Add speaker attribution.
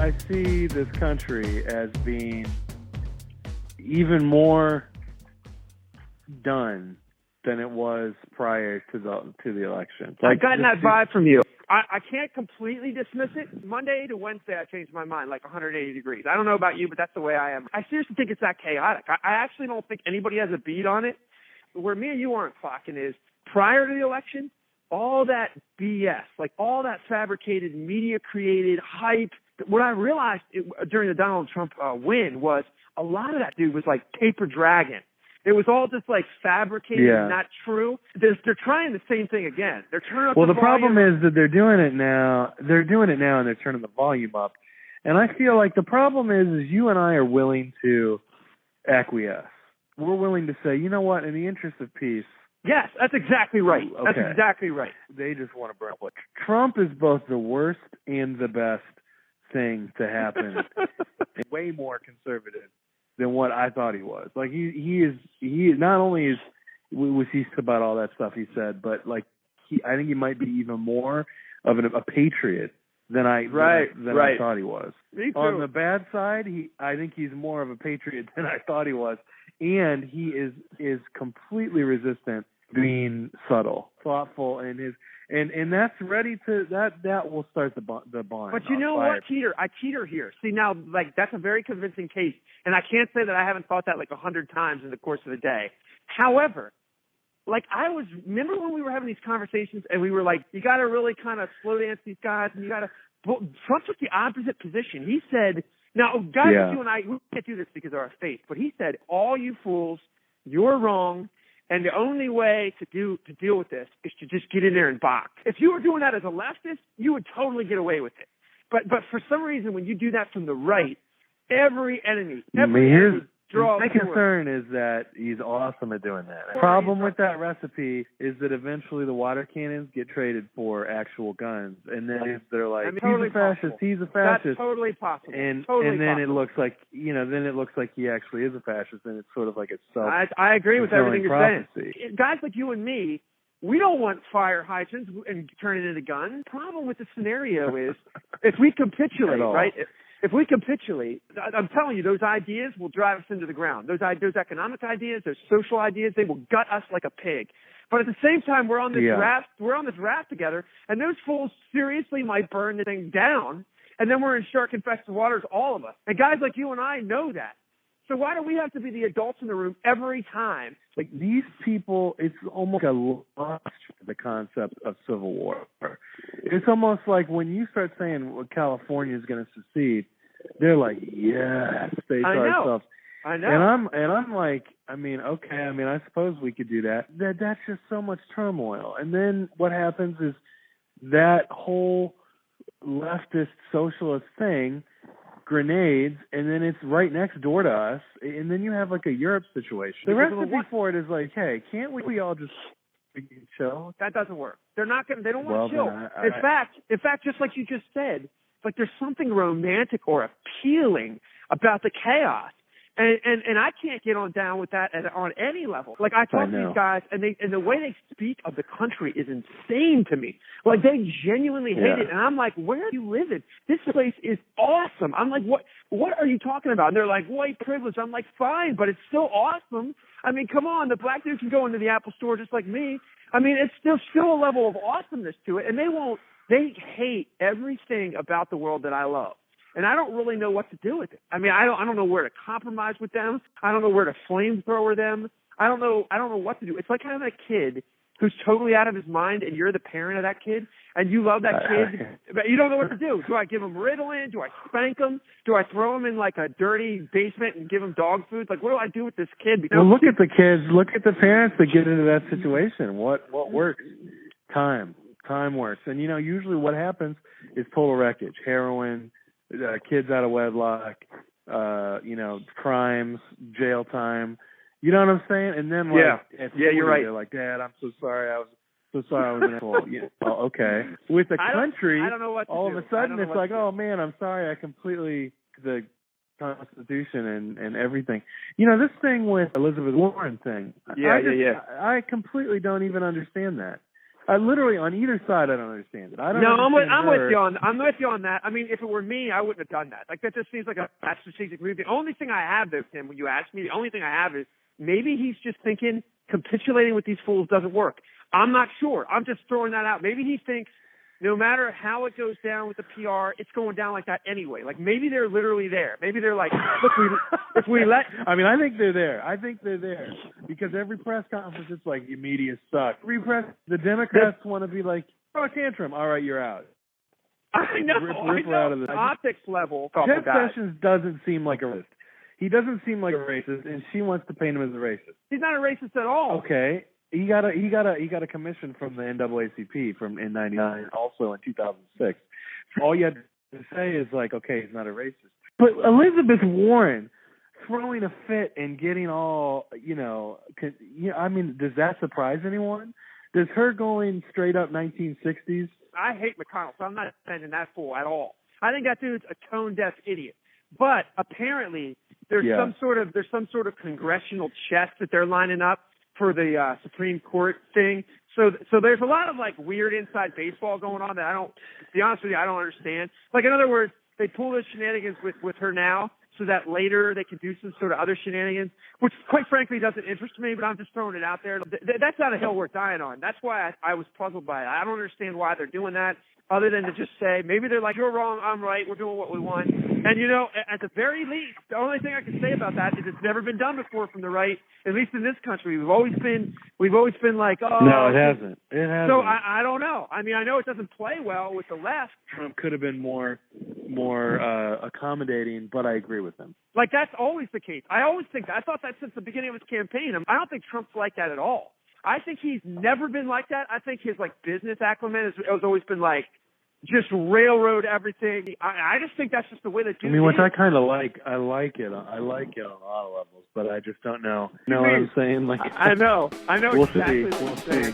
Speaker 1: I see this country as being even more done than it was prior to the election.
Speaker 2: I've gotten that vibe from you. I can't completely dismiss it. Monday to Wednesday, I changed my mind like 180 degrees. I don't know about you, but that's the way I am. I seriously think it's that chaotic. I actually don't think anybody has a beat on it. Where me and you aren't clocking is prior to the election, all that BS, like all that fabricated, media-created hype. What I realized during the Donald Trump win was a lot of that, dude, was like paper dragon. It was all just like fabricated and not true. They're trying the same thing again. They're turning up the
Speaker 1: problem is that they're doing it now. They're doing it now and they're turning the volume up. And I feel like the problem is you and I are willing to acquiesce. We're willing to say, you know what, in the interest of peace.
Speaker 2: Yes, that's exactly right.
Speaker 1: Okay.
Speaker 2: That's exactly right.
Speaker 1: They just want to burn up. Trump is both the worst and the best thing to happen. Way more conservative than what I thought he was. Like he is not only was he about all that stuff he said, but like I think he might be even more of a patriot than I thought he was.
Speaker 2: Me too.
Speaker 1: On the bad side, I think he's more of a patriot than I thought he was, and he is completely resistant being subtle, thoughtful, and that's ready to that will start the bond.
Speaker 2: But you know what, I teeter here. See, now, like, that's a very convincing case, and I can't say that I haven't thought that like 100 times in the course of the day. However, like remember when we were having these conversations and we were like, you got to really kind of slow dance these guys, and you got to. Trump took the opposite position. He said, now, guys, you and I, we can't do this because of our faith, but he said, all you fools, you're wrong. And the only way to deal with this is to just get in there and box. If you were doing that as a leftist, you would totally get away with it. But for some reason, when you do that from the right, every enemy draws.
Speaker 1: My concern is that he's awesome at doing that. The problem with that recipe is that eventually the water cannons get traded for actual guns, and then they're like,
Speaker 2: totally
Speaker 1: he's a fascist.
Speaker 2: Possible.
Speaker 1: He's a fascist.
Speaker 2: That's totally possible.
Speaker 1: And
Speaker 2: totally
Speaker 1: then
Speaker 2: possible.
Speaker 1: it looks like he actually is a fascist, and it's sort of like a self.
Speaker 2: I agree with everything you're
Speaker 1: prophecy.
Speaker 2: saying. Guys like you and me, we don't want fire hydrants and turn it into guns. The problem with the scenario is if we capitulate, right? If we capitulate, I'm telling you, those ideas will drive us into the ground. Those economic ideas, those social ideas, they will gut us like a pig. But at the same time, we're on this raft. We're on this raft together, and those fools seriously might burn the thing down. And then we're in shark-infested waters, all of us. And guys like you and I know that. So why do we have to be the adults in the room every time?
Speaker 1: Like these people, it's almost a lost the concept of civil war. It's almost like when you start saying California is going to secede, they're like, yes, state ourselves.
Speaker 2: I know.
Speaker 1: And I'm like, I mean, okay, I suppose we could do that. That's just so much turmoil. And then what happens is that whole leftist socialist thing grenades, and then it's right next door to us, and then you have like a Europe situation. The recipe for it is like, hey, can't we all just chill?
Speaker 2: That doesn't work. They're not going. They don't want to chill. In fact, just like you just said, like there's something romantic or appealing about the chaos. And I can't get on down with that on any level. Like I talk to these guys, and the way they speak of the country is insane to me. Like they genuinely hate it, and I'm like, where are you living? This place is awesome. I'm like, what are you talking about? And they're like, white privilege. I'm like, fine, but it's still awesome. I mean, come on, the black dude can go into the Apple store just like me. I mean, it's still a level of awesomeness to it, and they hate everything about the world that I love. And I don't really know what to do with it. I mean, I don't know where to compromise with them. I don't know where to flamethrower them. I don't know what to do. It's like having a kid who's totally out of his mind, and you're the parent of that kid, and you love that kid, but you don't know what to do. Do I give him Ritalin? Do I spank him? Do I throw him in like a dirty basement and give him dog food? Like, what do I do with this kid?
Speaker 1: Well, look at the kids. Look at the parents that get into that situation. What works? Time works. And usually what happens is total wreckage, heroin. Kids out of wedlock, crimes, jail time. You know what I'm saying? And then, you're right. They're like, Dad, I'm so sorry. I was an asshole. Okay. With the country,
Speaker 2: I don't know what to
Speaker 1: all
Speaker 2: do.
Speaker 1: of a sudden it's like, oh man, I'm sorry. I completely the Constitution and everything. This thing with Elizabeth Warren thing. I completely don't even understand that. Literally on either side, I don't understand it. I'm
Speaker 2: with you on that. I mean, if it were me, I wouldn't have done that. Like, that just seems like a bad strategic move. The only thing I have, though, Tim, when you ask me, the only thing I have is maybe he's just thinking capitulating with these fools doesn't work. I'm not sure. I'm just throwing that out. Maybe he thinks no matter how it goes down with the PR, it's going down like that anyway. Like, maybe they're literally there. Maybe they're like, look, if we let...
Speaker 1: I mean, I think they're there. Because every press conference, it's like, you media suck. The Democrats want to be like, throw a tantrum. All right, you're out.
Speaker 2: I know.
Speaker 1: Rip her out of the
Speaker 2: optics level.
Speaker 1: Jeff Sessions doesn't seem like a racist. He doesn't seem like a racist, and she wants to paint him as a racist.
Speaker 2: He's not a racist at all.
Speaker 1: Okay. He got a commission from the NAACP in '99, also in 2006. All you had to say is like, okay, he's not a racist. But Elizabeth Warren throwing a fit and getting all, I mean, does that surprise anyone? Does her going straight up 1960s?
Speaker 2: I hate McConnell, so I'm not defending that fool at all. I think that dude's a tone-deaf idiot. But apparently, there's some sort of congressional chess that they're lining up for the Supreme Court thing. So there's a lot of like weird inside baseball going on that to be honest with you, I don't understand. Like, in other words, they pull those shenanigans with her now so that later they can do some sort of other shenanigans, which quite frankly doesn't interest me, but I'm just throwing it out there. That's not a hill worth dying on. That's why I was puzzled by it. I don't understand why they're doing that, other than to just say, maybe they're like, you're wrong, I'm right, we're doing what we want. And, at the very least, the only thing I can say about that is it's never been done before from the right, at least in this country. We've always been like, oh.
Speaker 1: No, it hasn't.
Speaker 2: So I don't know. I mean, I know it doesn't play well with the left.
Speaker 1: Trump could have been more accommodating, but I agree with him.
Speaker 2: Like, that's always the case. I always think that. I thought that since the beginning of his campaign. I don't think Trump's like that at all. I think he's never been like that. I think his, business acumen has always been, just railroad everything. I just think that's just the way that dude
Speaker 1: which I kind of like. I like it on a lot of levels, but I just don't know. You know what I'm saying?
Speaker 2: I know
Speaker 1: We'll
Speaker 2: exactly
Speaker 1: see.
Speaker 2: what you're saying.